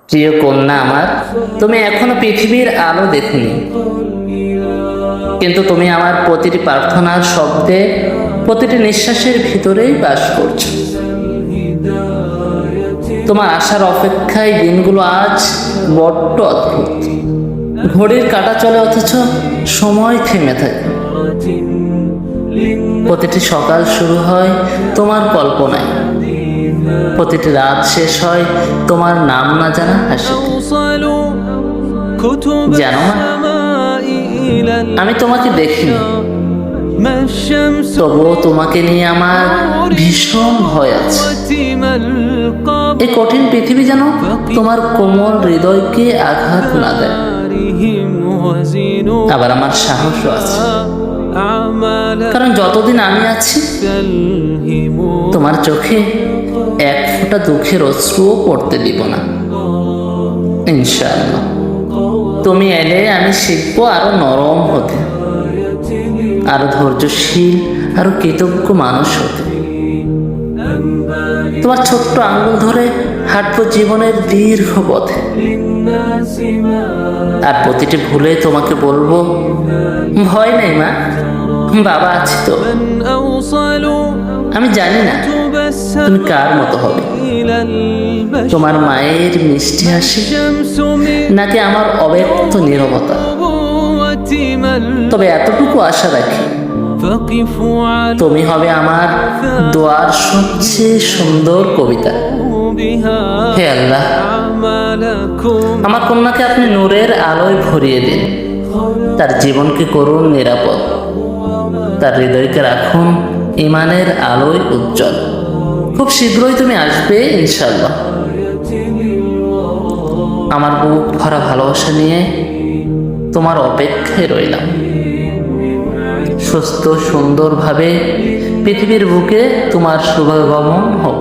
প্রিয় কন্যা আমার, তুমি এখনো পৃথিবীর আলো দেখনি, কিন্তু তুমি আমার প্রতিটি প্রার্থনার শব্দে, প্রতিটি নিঃশ্বাসের ভিতরেই বাস করছো। তোমার আসার অপেক্ষায় দিনগুলো আজ বড্ড অদ্ভুত। ঘড়ির কাঁটা চলে, অথচ সময় থেমে থাকে। প্রতিটি সকাল শুরু হয় তোমার কল্পনায়, প্রতিটি রাত শেষ হয় তোমার নাম না জানা হাসিতে। জানো না, আমি তোমাকে দেখিনি, তবুও তোমাকে নিয়ে আমার ভীষণ ভয় আছে। এই কঠিন পৃথিবী যেন তোমার কোমল হৃদয়কে আঘাত না দেয়। আবার আমার সাহসও আছে, কারণ যতদিন আমি আছি, তোমার চোখে এক ফোঁটা দুঃখের অশ্রুও পড়তে দিব না। ইনশাআল্লাহ তুমি এলে আমি শিখবো আরো নরম হতে, আরো ধৈর্যশীল, আরো কৃতজ্ঞ মানুষ হতে। তোমার ছোট্ট আঙ্গুল ধরে হাঁটবো জীবনের দীর্ঘ পথে, আর প্রতিটি ভুলে তোমাকে বলবো, ভয় নেই মা, বাবা আছি তো। আমি জানি না তুমি কার মতো হবে, তোমার মায়ের মিষ্টি হাসি নাকি আমার অব্যক্ত নীরবতা। তবে এতটুকু আশা রাখি, তুমি হবে আমার দোয়ার সবচেয়ে সুন্দর কবিতা। হে আল্লাহ, আমার কন্যাকে আপনি নূরের আলোয় ভরিয়ে দিন, তার জীবনকে করুন নিরাপদ, তার হৃদয়কে রাখুন ঈমানের আলোয় উজ্জ্বল। খুব শীঘ্রই তুমি আসবে ইনশাআল্লাহ। আমার বুক ভরা ভালোবাসা নিয়ে তোমার অপেক্ষায় রইলাম। সুস্থ সুন্দরভাবে পৃথিবীর বুকে তোমার শুভগমন হোক।